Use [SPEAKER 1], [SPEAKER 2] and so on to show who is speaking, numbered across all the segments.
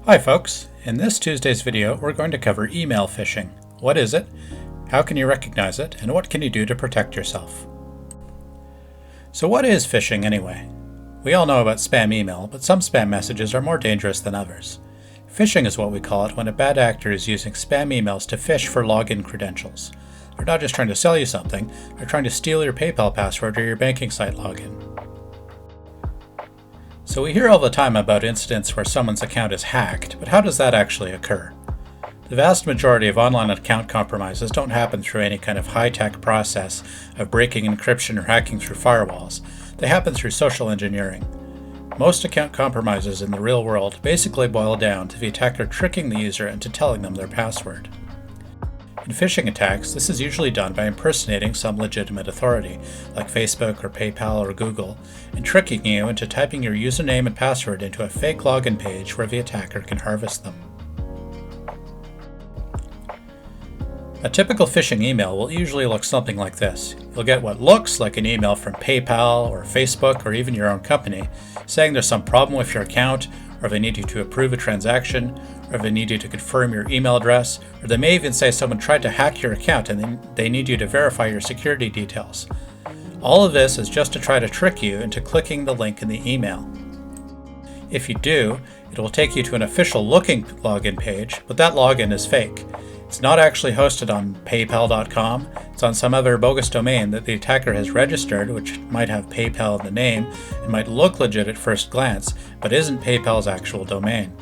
[SPEAKER 1] Hi folks, in this Tuesday's video we're going to cover email phishing. What is it? How can you recognize it? And what can you do to protect yourself? So what is phishing anyway? We all know about spam email, but some spam messages are more dangerous than others. Phishing is what we call it when a bad actor is using spam emails to phish for login credentials. They're not just trying to sell you something, they're trying to steal your PayPal password or your banking site login. So we hear all the time about incidents where someone's account is hacked, but how does that actually occur? The vast majority of online account compromises don't happen through any kind of high-tech process of breaking encryption or hacking through firewalls. They happen through social engineering. Most account compromises in the real world basically boil down to the attacker tricking the user into telling them their password. In phishing attacks, this is usually done by impersonating some legitimate authority, like Facebook or PayPal or Google, and tricking you into typing your username and password into a fake login page where the attacker can harvest them. A typical phishing email will usually look something like this. You'll get what looks like an email from PayPal or Facebook or even your own company, saying there's some problem with your account, or they need you to approve a transaction, or they need you to confirm your email address, or they may even say someone tried to hack your account and then they need you to verify your security details. All of this is just to try to trick you into clicking the link in the email. If you do, it will take you to an official looking login page, but that login is fake. It's not actually hosted on PayPal.com, it's on some other bogus domain that the attacker has registered, which might have PayPal in the name and might look legit at first glance, but isn't PayPal's actual domain.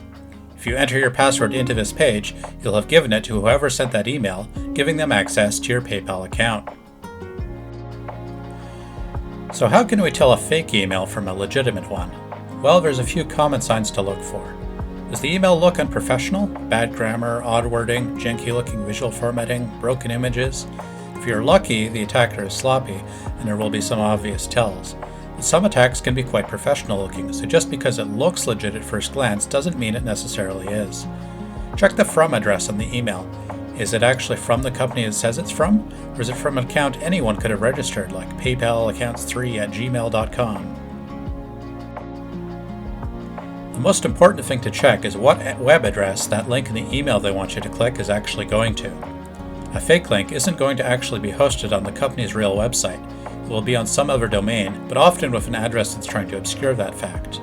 [SPEAKER 1] If you enter your password into this page, you'll have given it to whoever sent that email, giving them access to your PayPal account. So how can we tell a fake email from a legitimate one? Well, there's a few common signs to look for. Does the email look unprofessional? Bad grammar, odd wording, janky-looking visual formatting, broken images? If you're lucky, the attacker is sloppy, and there will be some obvious tells. But some attacks can be quite professional-looking, so just because it looks legit at first glance doesn't mean it necessarily is. Check the from address on the email. Is it actually from the company it says it's from? Or is it from an account anyone could have registered, like PayPalaccounts3@gmail.com? The most important thing to check is what web address that link in the email they want you to click is actually going to. A fake link isn't going to actually be hosted on the company's real website. It will be on some other domain, but often with an address that's trying to obscure that fact.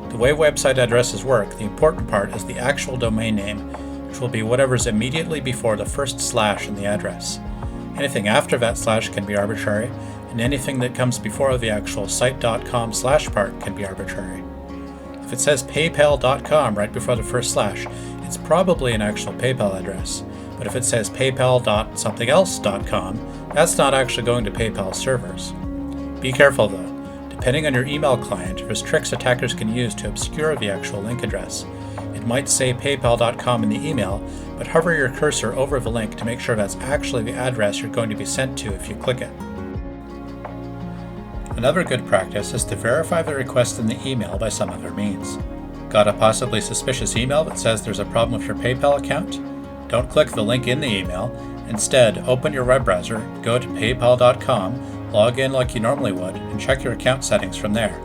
[SPEAKER 1] The way website addresses work, the important part is the actual domain name, which will be whatever's immediately before the first slash in the address. Anything after that slash can be arbitrary, and anything that comes before the actual site.com slash part can be arbitrary. If it says paypal.com right before the first slash, it's probably an actual PayPal address. But if it says paypal.somethingelse.com, that's not actually going to PayPal servers. Be careful though. Depending on your email client, there's tricks attackers can use to obscure the actual link address. It might say paypal.com in the email, but hover your cursor over the link to make sure that's actually the address you're going to be sent to if you click it. Another good practice is to verify the request in the email by some other means. Got a possibly suspicious email that says there's a problem with your PayPal account? Don't click the link in the email. Instead, open your web browser, go to paypal.com, log in like you normally would, and check your account settings from there.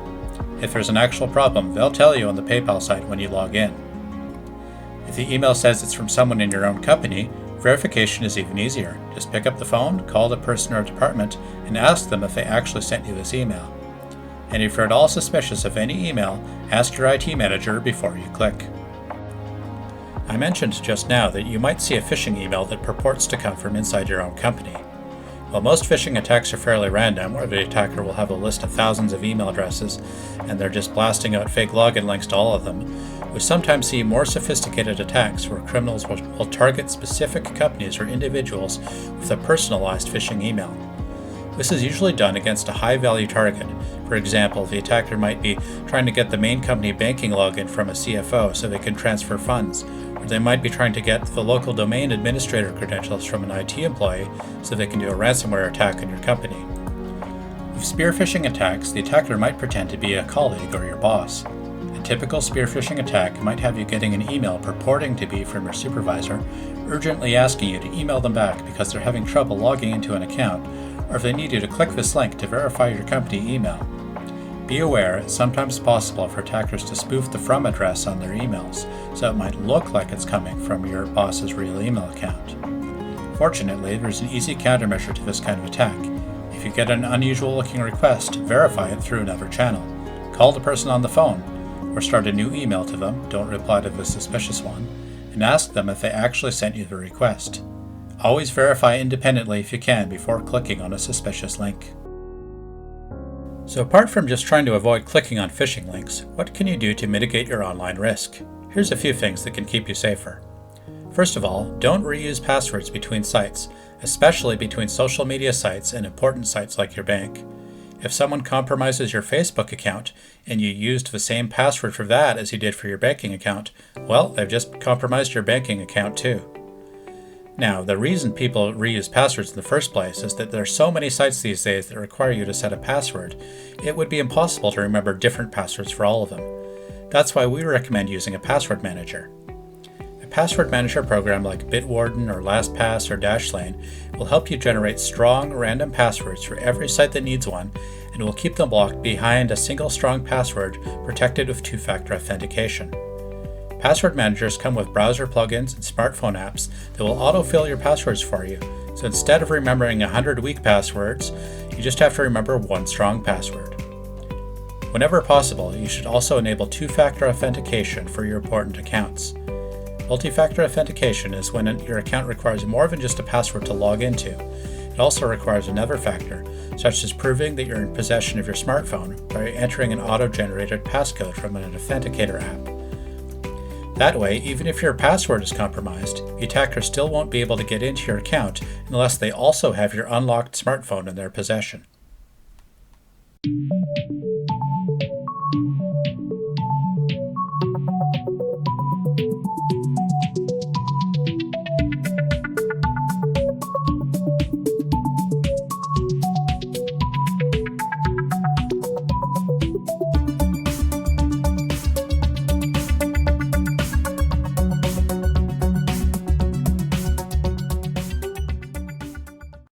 [SPEAKER 1] If there's an actual problem, they'll tell you on the PayPal site when you log in. If the email says it's from someone in your own company, verification is even easier. Just pick up the phone, call the person or department, and ask them if they actually sent you this email. And if you're at all suspicious of any email, ask your IT manager before you click. I mentioned just now that you might see a phishing email that purports to come from inside your own company. While most phishing attacks are fairly random, where the attacker will have a list of thousands of email addresses and they're just blasting out fake login links to all of them, we sometimes see more sophisticated attacks where criminals will target specific companies or individuals with a personalized phishing email. This is usually done against a high-value target. For example, the attacker might be trying to get the main company banking login from a CFO so they can transfer funds, or they might be trying to get the local domain administrator credentials from an IT employee so they can do a ransomware attack on your company. With spear phishing attacks, the attacker might pretend to be a colleague or your boss. A typical spear phishing attack might have you getting an email purporting to be from your supervisor, urgently asking you to email them back because they're having trouble logging into an account, or if they need you to click this link to verify your company email. Be aware it's sometimes possible for attackers to spoof the from address on their emails, so it might look like it's coming from your boss's real email account. Fortunately, there's an easy countermeasure to this kind of attack. If you get an unusual looking request, verify it through another channel. Call the person on the phone, or start a new email to them, don't reply to the suspicious one, and ask them if they actually sent you the request. Always verify independently if you can before clicking on a suspicious link. So apart from just trying to avoid clicking on phishing links, what can you do to mitigate your online risk? Here's a few things that can keep you safer. First of all, don't reuse passwords between sites, especially between social media sites and important sites like your bank. If someone compromises your Facebook account and you used the same password for that as you did for your banking account, well, they've just compromised your banking account too. Now, the reason people reuse passwords in the first place is that there are so many sites these days that require you to set a password, it would be impossible to remember different passwords for all of them. That's why we recommend using a password manager. A password manager program like Bitwarden or LastPass or Dashlane will help you generate strong, random passwords for every site that needs one, and will keep them blocked behind a single strong password protected with two-factor authentication. Password managers come with browser plugins and smartphone apps that will autofill your passwords for you, so instead of remembering 100 weak passwords, you just have to remember one strong password. Whenever possible, you should also enable two-factor authentication for your important accounts. Multi-factor authentication is when your account requires more than just a password to log into. It also requires another factor, such as proving that you're in possession of your smartphone by entering an auto-generated passcode from an authenticator app. That way, even if your password is compromised, the attacker still won't be able to get into your account unless they also have your unlocked smartphone in their possession.